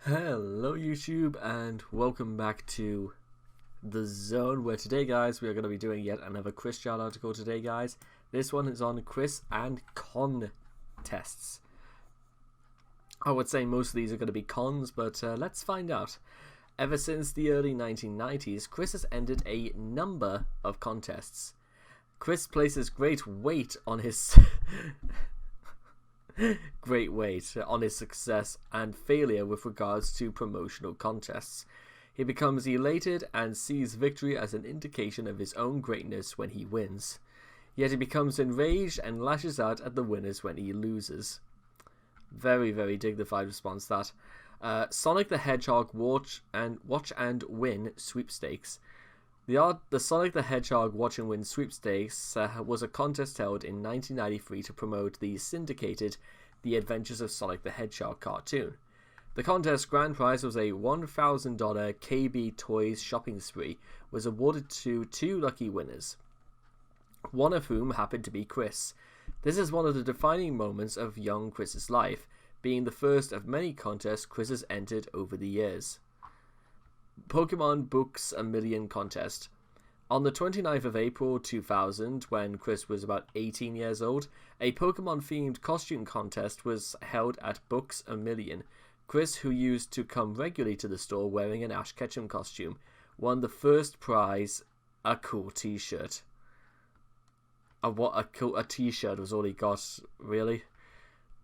Hello YouTube and welcome back to The Zone, where today guys we are going to be doing yet another Quiz Jar article today guys. This one is on quiz and contests. I would say most of these are going to be cons, but let's find out. Ever since the early 1990s, Chris has entered a number of contests. Chris places great weight on his success and failure with regards to promotional contests. He becomes elated and sees victory as an indication of his own greatness when he wins. Yet he becomes enraged and lashes out at the winners when he loses. Very, very dignified response that. Sonic the Hedgehog Watch and Win sweepstakes. The Sonic the Hedgehog Watch and Win sweepstakes was a contest held in 1993 to promote the syndicated The Adventures of Sonic the Hedgehog cartoon. The contest's grand prize was a $1,000 KB Toys shopping spree, was awarded to two lucky winners, one of whom happened to be Chris. This is one of the defining moments of young Chris's life, being the first of many contests Chris has entered over the years. Pokemon Books A Million contest. On the 29th of April 2000, when Chris was about 18 years old, a Pokemon-themed costume contest was held at Books A Million. Chris, who used to come regularly to the store wearing an Ash Ketchum costume, won the first prize, a cool t-shirt. A t-shirt was all he got, really?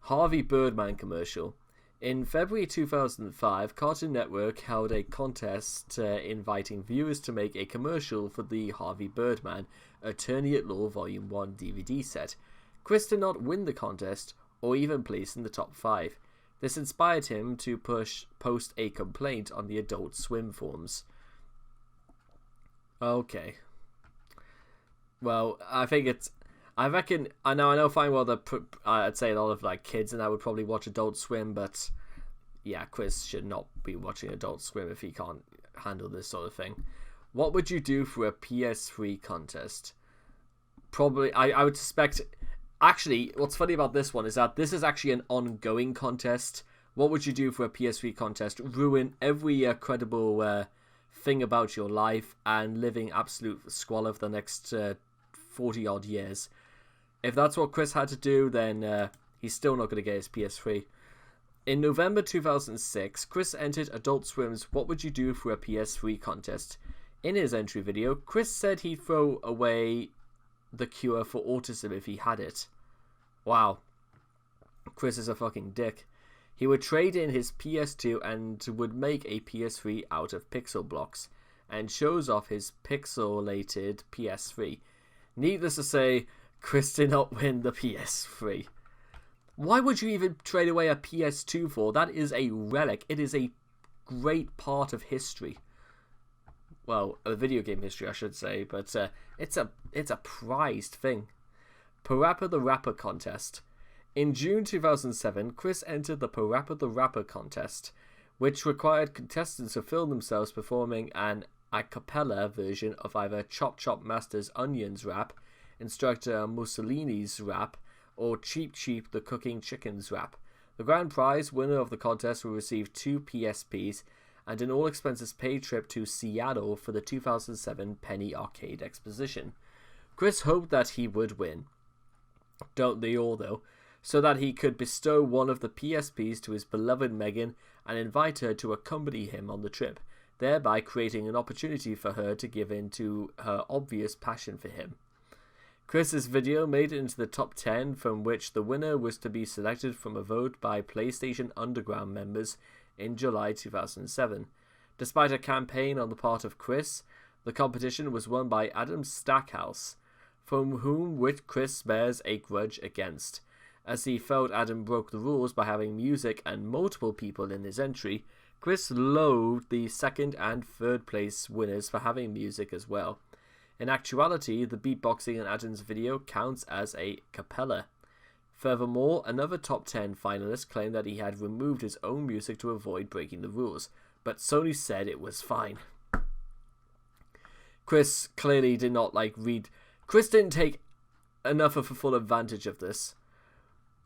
Harvey Birdman commercial. In February 2005, Cartoon Network held a contest inviting viewers to make a commercial for the Harvey Birdman Attorney at Law Volume 1 DVD set. Chris did not win the contest, or even place in the top 5. This inspired him to post a complaint on the Adult Swim forums. Okay. Well, I know fine well that I'd say a lot of like kids and I would probably watch Adult Swim, but yeah, Chris should not be watching Adult Swim if he can't handle this sort of thing. What would you do for a PS3 contest? Probably, I would suspect. Actually, what's funny about this one is that this is actually an ongoing contest. What would you do for a PS3 contest? Ruin every credible thing about your life and living absolute squalor for the next 40 odd years. If that's what Chris had to do, then he's still not going to get his PS3. In November 2006, Chris entered Adult Swim's What Would You Do for a PS3 contest. In his entry video, Chris said he'd throw away the cure for autism if he had it. Wow. Chris is a fucking dick. He would trade in his PS2 and would make a PS3 out of pixel blocks, and shows off his pixelated PS3. Needless to say, Chris did not win the PS3. Why would you even trade away a PS2 for? That is a relic. It is a great part of history. Well, a video game history, I should say, but it's a prized thing. Parappa the Rapper contest. In June 2007, Chris entered the Parappa the Rapper contest, which required contestants to film themselves performing an a cappella version of either Chop Chop Master's Onions rap, Instructor Mussolini's rap, or Cheep Cheep the Cooking Chickens rap. The grand prize winner of the contest will receive 2 PSPs and an all-expenses-paid trip to Seattle for the 2007 Penny Arcade Exposition. Chris hoped that he would win, don't they all though, so that he could bestow one of the PSPs to his beloved Megan and invite her to accompany him on the trip, thereby creating an opportunity for her to give in to her obvious passion for him. Chris's video made it into the top 10, from which the winner was to be selected from a vote by PlayStation Underground members in July 2007. Despite a campaign on the part of Chris, the competition was won by Adam Stackhouse, from whom Chris bears a grudge against, as he felt Adam broke the rules by having music and multiple people in his entry. Chris loathed the second and third place winners for having music as well. In actuality, the beatboxing in Adam's video counts as a cappella. Furthermore, another top 10 finalist claimed that he had removed his own music to avoid breaking the rules, but Sony said it was fine. Chris clearly did not read. Chris didn't take enough of a full advantage of this.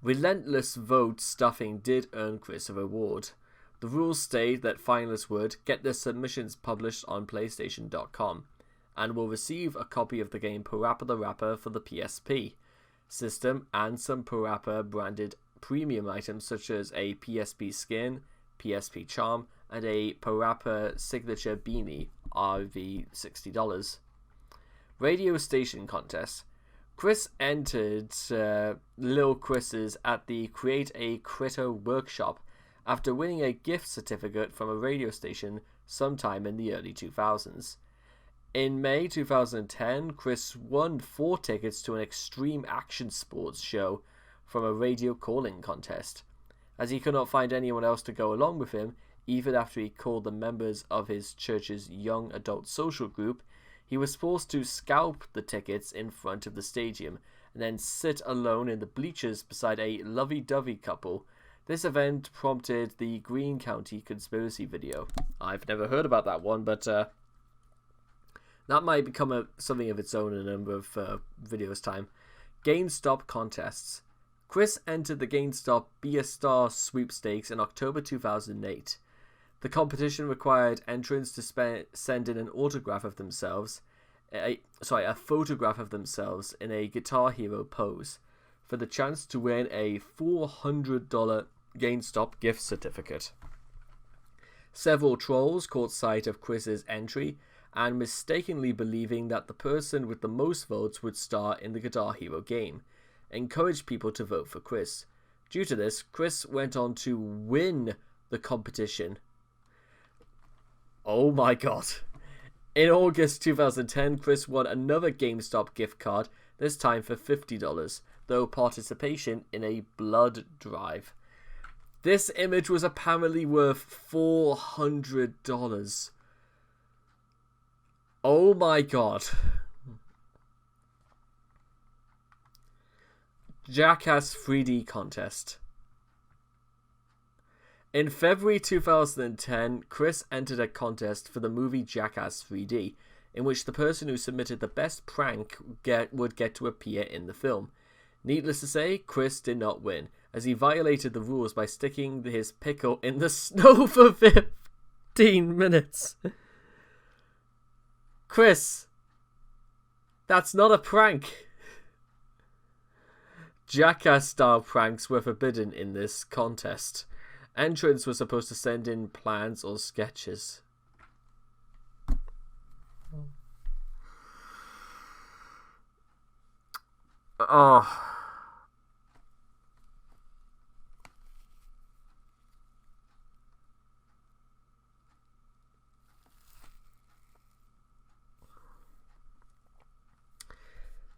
Relentless vote stuffing did earn Chris a reward. The rules state that finalists would get their submissions published on PlayStation.com and will receive a copy of the game Parappa the Rapper for the PSP system and some Parappa branded premium items such as a PSP skin, PSP charm, and a Parappa signature beanie, RV $60. Radio station contest. Chris entered Lil Chris's at the Create a Critter workshop after winning a gift certificate from a radio station sometime in the early 2000s. In May 2010, Chris won 4 tickets to an extreme action sports show from a radio calling contest. As he could not find anyone else to go along with him, even after he called the members of his church's young adult social group, he was forced to scalp the tickets in front of the stadium and then sit alone in the bleachers beside a lovey-dovey couple. This event prompted the Greene County conspiracy video. I've never heard about that one, but that might become something of its own in a number of videos' time. GameStop contests. Chris entered the GameStop Be a Star sweepstakes in October 2008. The competition required entrants to send in an autograph of themselves, a photograph of themselves in a Guitar Hero pose, for the chance to win a $400 GameStop gift certificate. Several trolls caught sight of Chris's entry and mistakenly believing that the person with the most votes would star in the Guitar Hero game, encouraged people to vote for Chris. Due to this, Chris went on to win the competition. Oh my god. In August 2010, Chris won another GameStop gift card, this time for $50, though participation in a blood drive. This image was apparently worth $400. Oh my god. Jackass 3D contest. In February 2010, Chris entered a contest for the movie Jackass 3D, in which the person who submitted the best prank would get to appear in the film. Needless to say, Chris did not win, as he violated the rules by sticking his pickle in the snow for 15 minutes. Chris, that's not a prank. Jackass-style pranks were forbidden in this contest. Entrants were supposed to send in plans or sketches. Oh.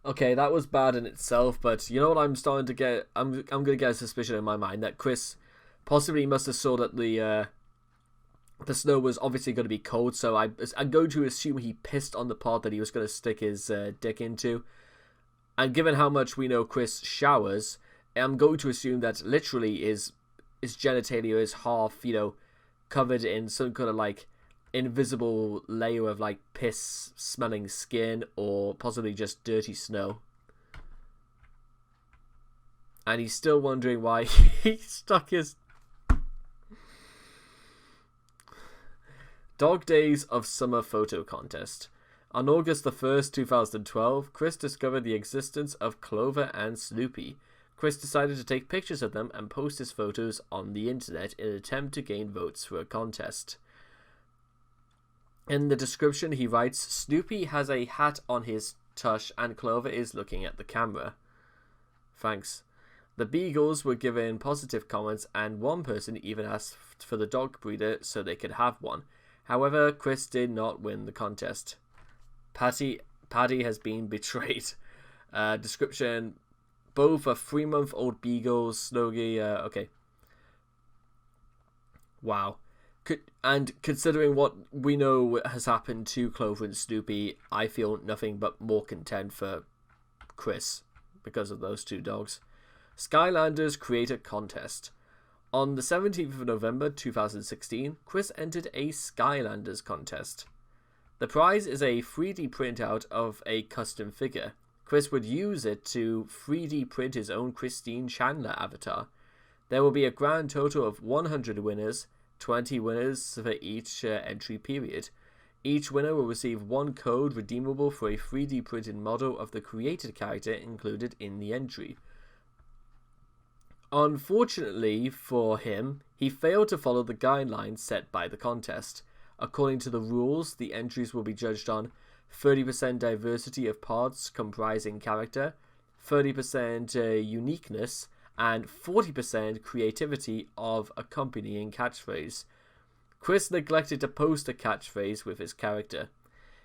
Okay, that was bad in itself, but you know what I'm starting to get? I'm gonna get a suspicion in my mind that Chris possibly must have saw that the snow was obviously going to be cold, so I'm going to assume he pissed on the part that he was going to stick his dick into. And given how much we know Chris showers, I'm going to assume that literally his genitalia is half, covered in some kind of like invisible layer of like piss smelling skin, or possibly just dirty snow. And he's still wondering why he stuck his... Dog Days of Summer Photo Contest. On August the 1st, 2012, Chris discovered the existence of Clover and Snoopy. Chris decided to take pictures of them and post his photos on the internet in an attempt to gain votes for a contest. In the description he writes, Snoopy has a hat on his tush and Clover is looking at the camera. Thanks. The Beagles were given positive comments and one person even asked for the dog breeder so they could have one. However, Chris did not win the contest. Paddy has been betrayed. Description, both are 3-month-old beagles, Snoggy, okay. Wow. And considering what we know has happened to Clover and Snoopy, I feel nothing but more content for Chris because of those two dogs. Skylanders Creator Contest. On the 17th of November 2016, Chris entered a Skylanders contest. The prize is a 3D printout of a custom figure. Chris would use it to 3D print his own Christine Chandler avatar. There will be a grand total of 100 winners. 20 winners for each entry period. Each winner will receive one code redeemable for a 3D printed model of the created character included in the entry. Unfortunately for him, he failed to follow the guidelines set by the contest. According to the rules, the entries will be judged on 30% diversity of parts comprising character, 30% uniqueness, and 40% creativity of accompanying catchphrase. Chris neglected to post a catchphrase with his character.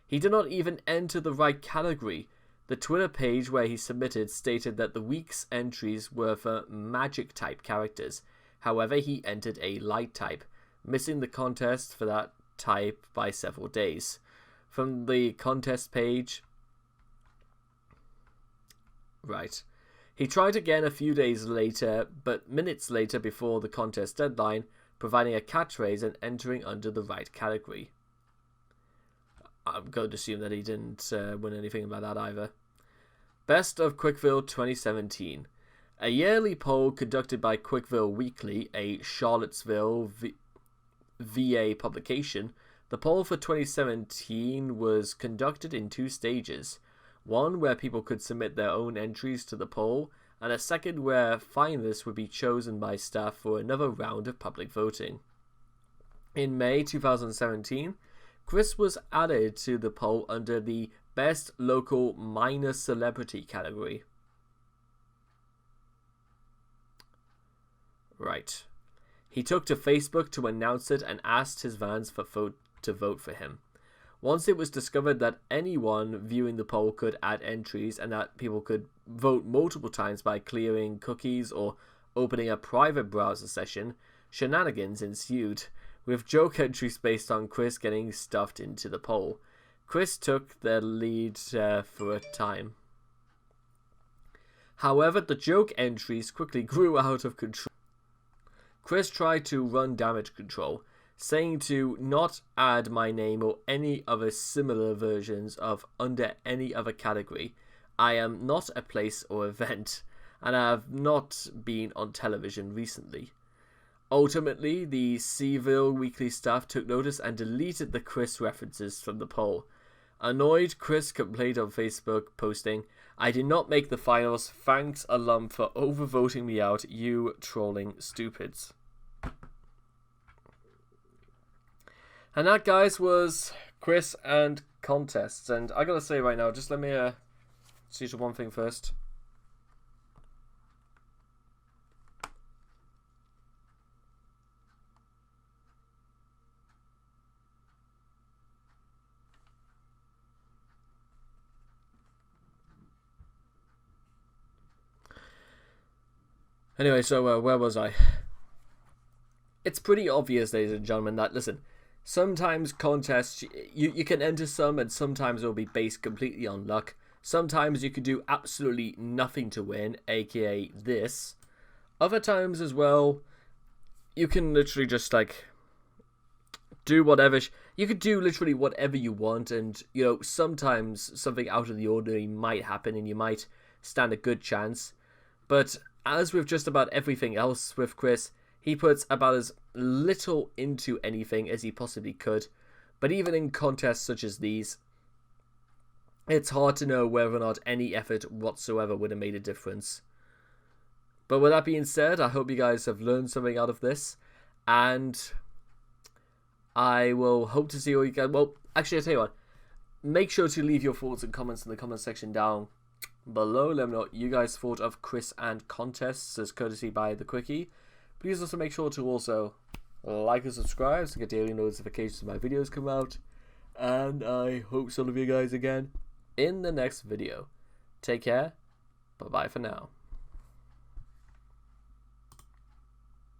He did not even enter the right category. The Twitter page where he submitted stated that the week's entries were for magic type characters. However, he entered a light type, missing the contest for that type by several days. From the contest page... Right. He tried again a few days later, but minutes later before the contest deadline, providing a catchphrase and entering under the right category. I'm going to assume that he didn't win anything about that either. Best of Quickville 2017. A yearly poll conducted by Quickville Weekly, a Charlottesville VA publication. The poll for 2017 was conducted in 2 stages. One where people could submit their own entries to the poll, and a second where finalists would be chosen by staff for another round of public voting. In May 2017, Chris was added to the poll under the Best Local Minor Celebrity category. Right. He took to Facebook to announce it and asked his fans to vote for him. Once it was discovered that anyone viewing the poll could add entries and that people could vote multiple times by clearing cookies or opening a private browser session, shenanigans ensued, with joke entries based on Chris getting stuffed into the poll. Chris took the lead for a time. However, the joke entries quickly grew out of control. Chris tried to run damage control, saying to not add my name or any other similar versions of under any other category. I am not a place or event, and I have not been on television recently. Ultimately, the Seville Weekly staff took notice and deleted the Chris references from the poll. Annoyed, Chris complained on Facebook, posting, "I did not make the finals. Thanks, alum, for overvoting me out, you trolling stupids." And that, guys, was Chris and contests. And I gotta say right now, just let me see to one thing first. Anyway, so where was I? It's pretty obvious, ladies and gentlemen, that, listen, sometimes contests, you can enter some and sometimes it'll be based completely on luck. Sometimes you can do absolutely nothing to win, aka this. Other times as well, you can literally just, like, do whatever. You could do literally whatever you want, and, you know, sometimes something out of the ordinary might happen and you might stand a good chance. But as with just about everything else with Chris, he puts about as little into anything as he possibly could. But even in contests such as these, it's hard to know whether or not any effort whatsoever would have made a difference. But with that being said, I hope you guys have learned something out of this. And I will hope to see all you guys. Well, actually, I'll tell you what. Make sure to leave your thoughts and comments in the comment section down below. Let me know what you guys thought of Chris and contests, as courtesy by the Quickie. Please also make sure to also like and subscribe to get daily notifications when my videos come out. And I hope to see all of you guys again in the next video. Take care. Bye bye for now.